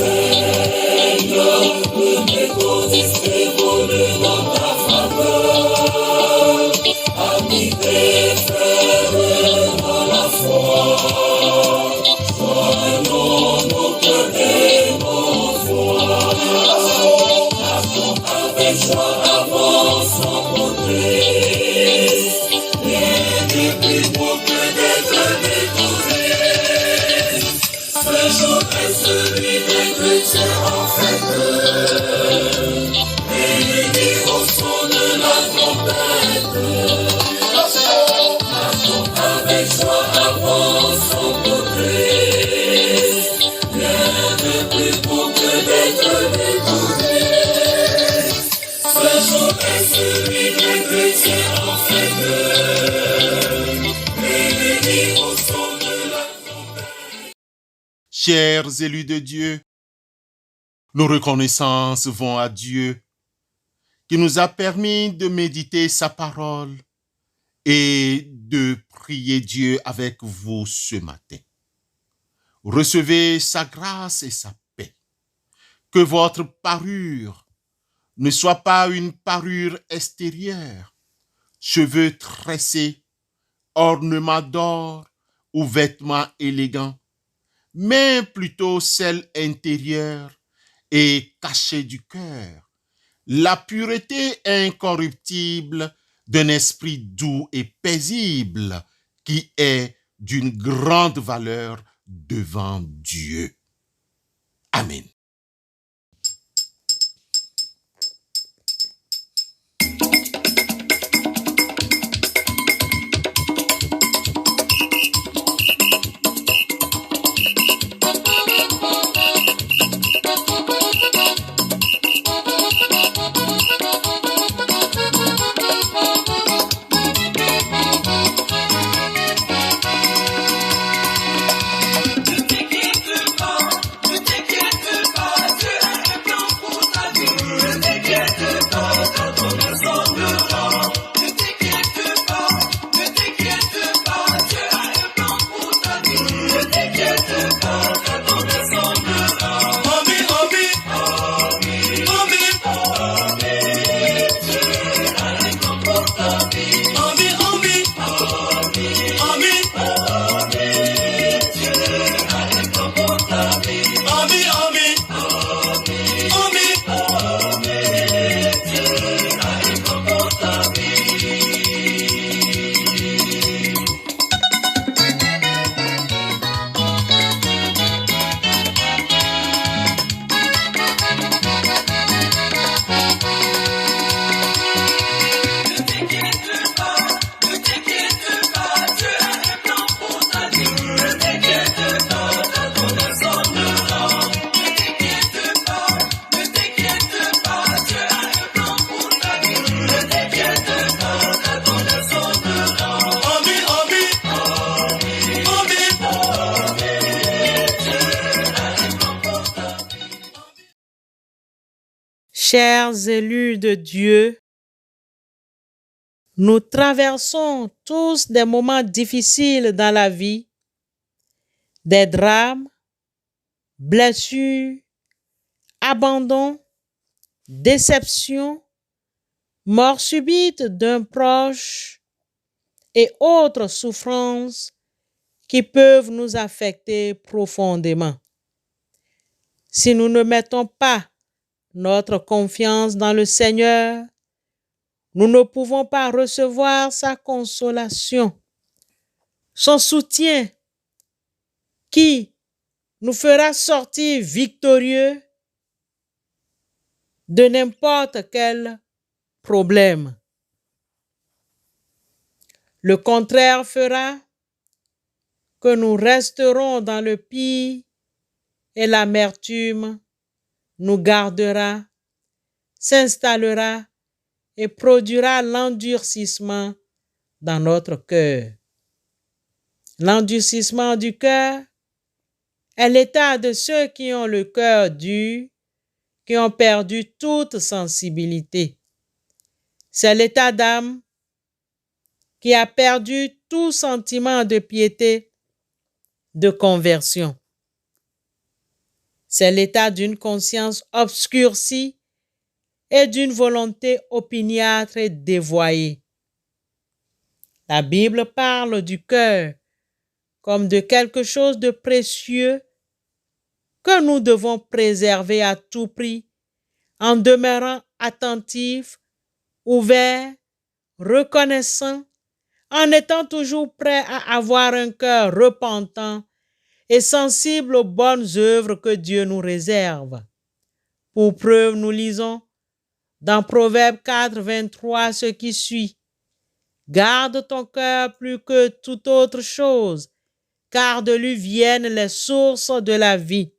Seigneur, que mes causes évoluent dans ta faveur. Amis et frères dans la foi, joignons nos cœurs et nos voix. Avec joie, avançons pour Christ. Et depuis pour que d'être découvert. Ce jour est celui des chrétiens en fête. Bénis au son de la trompette. Avec joie, avançons pour Christ. Rien de plus pour que d'être découvert. Ce jour est celui des chrétiens en fête. Bénis au son de la trompette. Chers élus de Dieu, nos reconnaissances vont à Dieu qui nous a permis de méditer sa parole et de prier Dieu avec vous ce matin. Recevez sa grâce et sa paix. Que votre parure ne soit pas une parure extérieure, cheveux tressés, ornements d'or ou vêtements élégants, mais plutôt celle intérieure et cachée du cœur, la pureté incorruptible d'un esprit doux et paisible qui est d'une grande valeur devant Dieu. Amen. Chers élus de Dieu, nous traversons tous des moments difficiles dans la vie, des drames, blessures, abandon, déception, mort subite d'un proche et autres souffrances qui peuvent nous affecter profondément. Si nous ne mettons pas notre confiance dans le Seigneur, nous ne pouvons pas recevoir sa consolation, son soutien qui nous fera sortir victorieux de n'importe quel problème. Le contraire fera que nous resterons dans le pire et l'amertume nous gardera, s'installera et produira l'endurcissement dans notre cœur. L'endurcissement du cœur est l'état de ceux qui ont le cœur dur, qui ont perdu toute sensibilité. C'est l'état d'âme qui a perdu tout sentiment de piété, de conversion. C'est l'état d'une conscience obscurcie et d'une volonté opiniâtre et dévoyée. La Bible parle du cœur comme de quelque chose de précieux que nous devons préserver à tout prix en demeurant attentifs, ouverts, reconnaissants, en étant toujours prêts à avoir un cœur repentant et sensible aux bonnes œuvres que Dieu nous réserve. Pour preuve, nous lisons dans Proverbe 4, 23 ce qui suit. Garde ton cœur plus que toute autre chose, car de lui viennent les sources de la vie.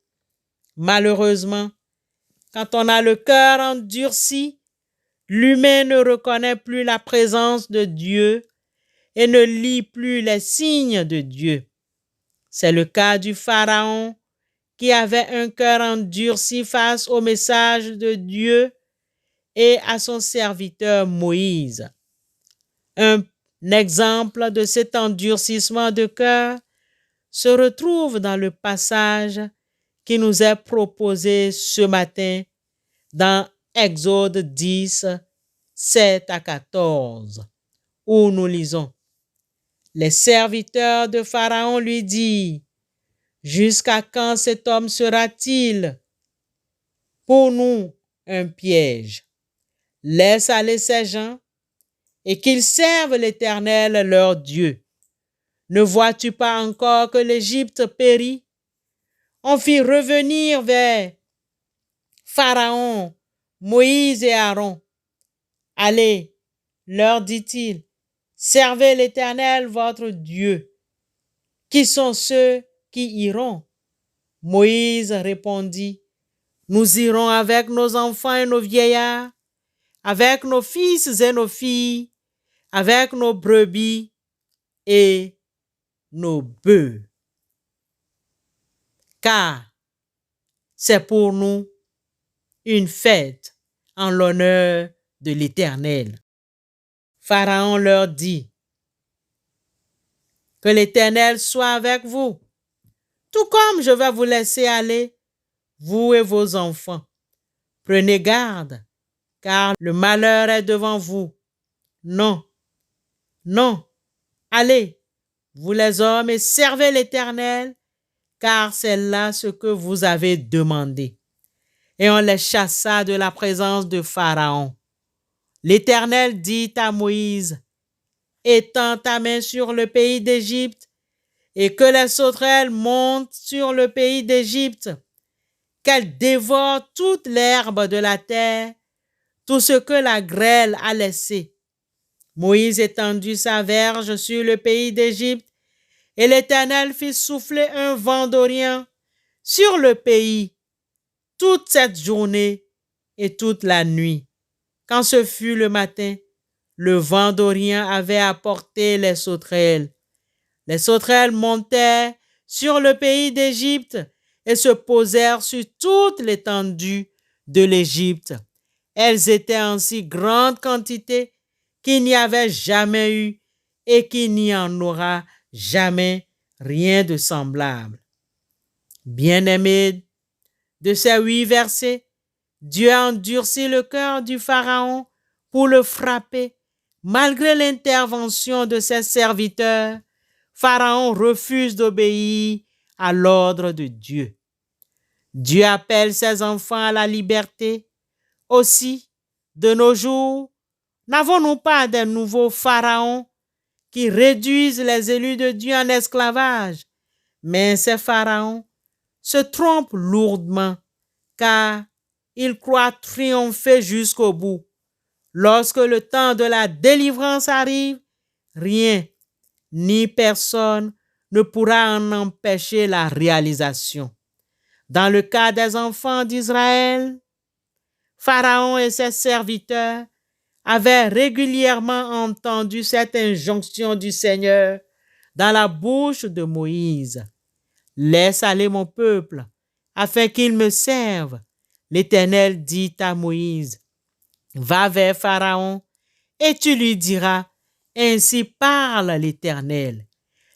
Malheureusement, quand on a le cœur endurci, l'humain ne reconnaît plus la présence de Dieu et ne lit plus les signes de Dieu. C'est le cas du Pharaon qui avait un cœur endurci face au message de Dieu et à son serviteur Moïse. Un exemple de cet endurcissement de cœur se retrouve dans le passage qui nous est proposé ce matin dans Exode 10, 7 à 14, où nous lisons: Les serviteurs de Pharaon lui dirent: Jusqu'à quand cet homme sera-t-il pour nous un piège? Laisse aller ces gens et qu'ils servent l'Éternel leur Dieu. Ne vois-tu pas encore que l'Égypte périt? On fit revenir vers Pharaon, Moïse et Aaron. Allez, leur dit-il, servez l'Éternel votre Dieu. Qui sont ceux qui iront? Moïse répondit: Nous irons avec nos enfants et nos vieillards, avec nos fils et nos filles, avec nos brebis et nos bœufs. Car c'est pour nous une fête en l'honneur de l'Éternel. Pharaon leur dit: Que l'Éternel soit avec vous, tout comme je vais vous laisser aller, vous et vos enfants. Prenez garde, car le malheur est devant vous. Non, non, allez, vous les hommes, et servez l'Éternel, car c'est là ce que vous avez demandé. Et on les chassa de la présence de Pharaon. L'Éternel dit à Moïse: Étends ta main sur le pays d'Égypte, et que les sauterelles montent sur le pays d'Égypte, qu'elles dévorent toute l'herbe de la terre, tout ce que la grêle a laissé. Moïse étendit sa verge sur le pays d'Égypte, et l'Éternel fit souffler un vent d'Orient sur le pays toute cette journée et toute la nuit. Quand ce fut le matin, le vent d'Orient avait apporté les sauterelles. Les sauterelles montèrent sur le pays d'Égypte et se posèrent sur toute l'étendue de l'Égypte. Elles étaient en si grande quantité qu'il n'y avait jamais eu et qu'il n'y en aura jamais rien de semblable. Bien-aimés, de ces 8 versets, Dieu a endurci le cœur du Pharaon pour le frapper. Malgré l'intervention de ses serviteurs, Pharaon refuse d'obéir à l'ordre de Dieu. Dieu appelle ses enfants à la liberté. Aussi, de nos jours, n'avons-nous pas des nouveaux pharaons qui réduisent les élus de Dieu en esclavage? Mais ces pharaons se trompent lourdement, car ils croient triompher jusqu'au bout. Lorsque le temps de la délivrance arrive, rien ni personne ne pourra en empêcher la réalisation. Dans le cas des enfants d'Israël, Pharaon et ses serviteurs avaient régulièrement entendu cette injonction du Seigneur dans la bouche de Moïse: Laisse aller mon peuple, afin qu'il me serve. L'Éternel dit à Moïse: Va vers Pharaon, et tu lui diras: Ainsi parle l'Éternel.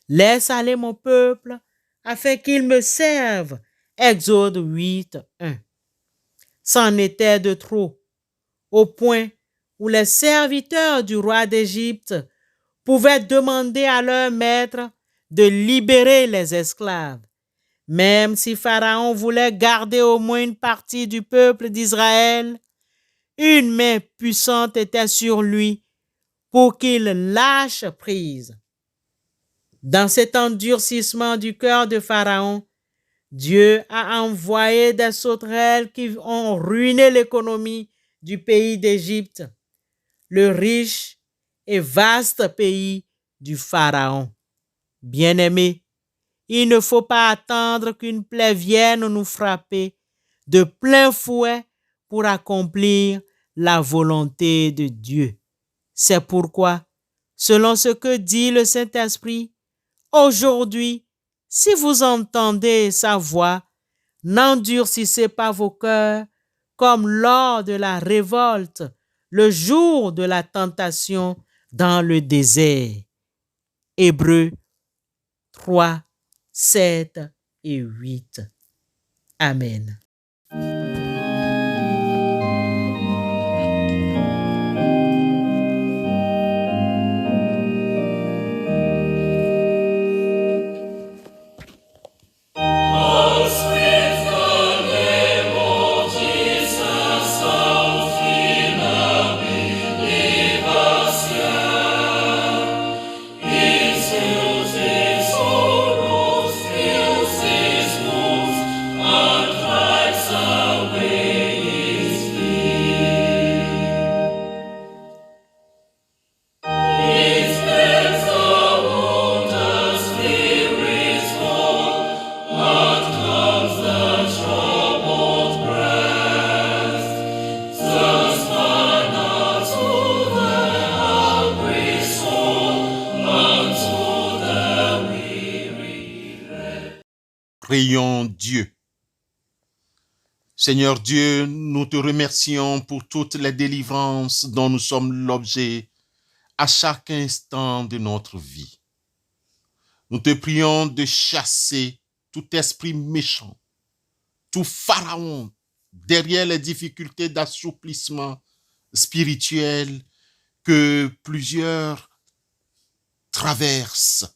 Laisse aller mon peuple, afin qu'il me serve, Exode 8, 1. C'en était de trop, au point où les serviteurs du roi d'Égypte pouvaient demander à leur maître de libérer les esclaves, même si Pharaon voulait garder au moins une partie du peuple d'Israël. Une main puissante était sur lui pour qu'il lâche prise. Dans cet endurcissement du cœur de Pharaon, Dieu a envoyé des sauterelles qui ont ruiné l'économie du pays d'Égypte, le riche et vaste pays du Pharaon. Bien-aimés, il ne faut pas attendre qu'une plaie vienne nous frapper de plein fouet pour accomplir la volonté de Dieu. C'est pourquoi, selon ce que dit le Saint-Esprit, aujourd'hui, si vous entendez sa voix, n'endurcissez pas vos cœurs comme lors de la révolte, le jour de la tentation dans le désert. Hébreux 3, 7 et 8. Amen. How sweet the name of Jesus sounds in a believer's ear. It soothes his sorrows, heals his wounds, and drives away his fear. It makes the wounded spirits whole, and calms the troubled breast. Thus manna to the hungry soul, and to the weary. Prions Dieu. Seigneur Dieu, nous te remercions pour toutes les délivrances dont nous sommes l'objet à chaque instant de notre vie. Nous te prions de chasser tout esprit méchant, tout pharaon derrière les difficultés d'assouplissement spirituel que plusieurs traversent.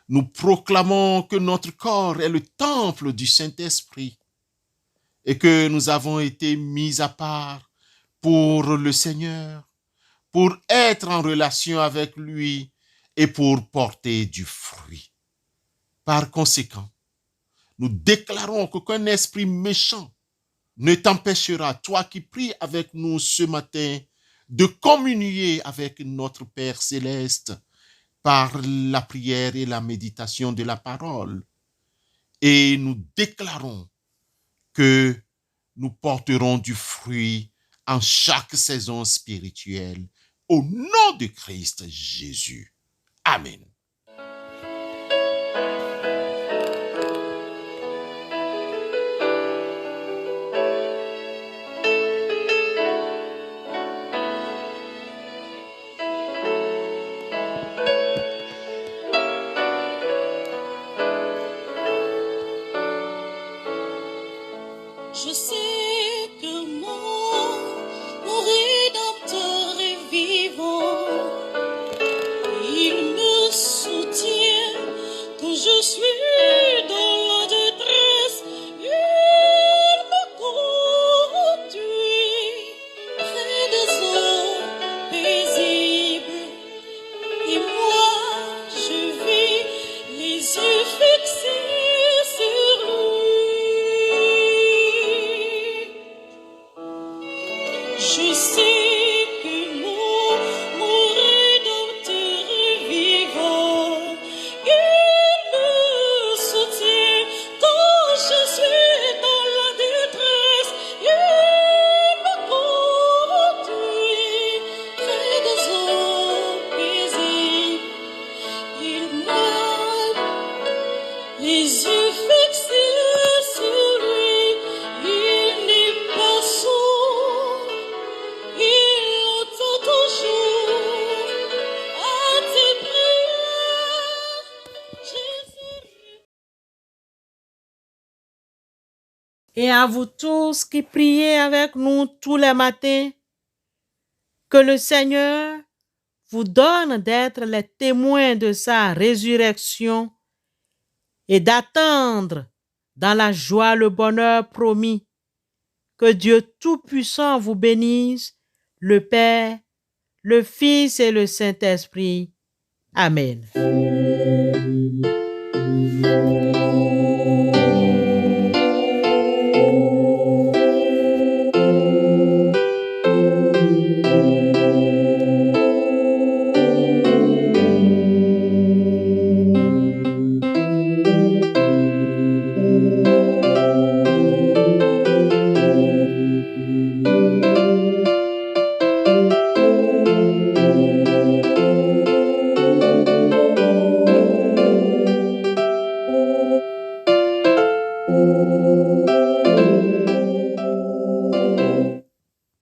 Nous proclamons que notre corps est le temple du Saint-Esprit et que nous avons été mis à part pour le Seigneur, pour être en relation avec lui et pour porter du fruit. Par conséquent, nous déclarons qu'aucun esprit méchant ne t'empêchera, toi qui pries avec nous ce matin, de communier avec notre Père céleste par la prière et la méditation de la parole. Et nous déclarons que nous porterons du fruit en chaque saison spirituelle. Au nom de Christ Jésus. Amen. Je sais que mon Rédempteur est vivant. Il me soutient quand je suis dans la détresse. Il me conduit près des eaux paisibles. Et moi, je vis les yeux fixés sur lui. Et à vous tous qui priez avec nous tous les matins, que le Seigneur vous donne d'être les témoins de sa résurrection et d'attendre dans la joie le bonheur promis. Que Dieu Tout-Puissant vous bénisse, le Père, le Fils et le Saint-Esprit. Amen.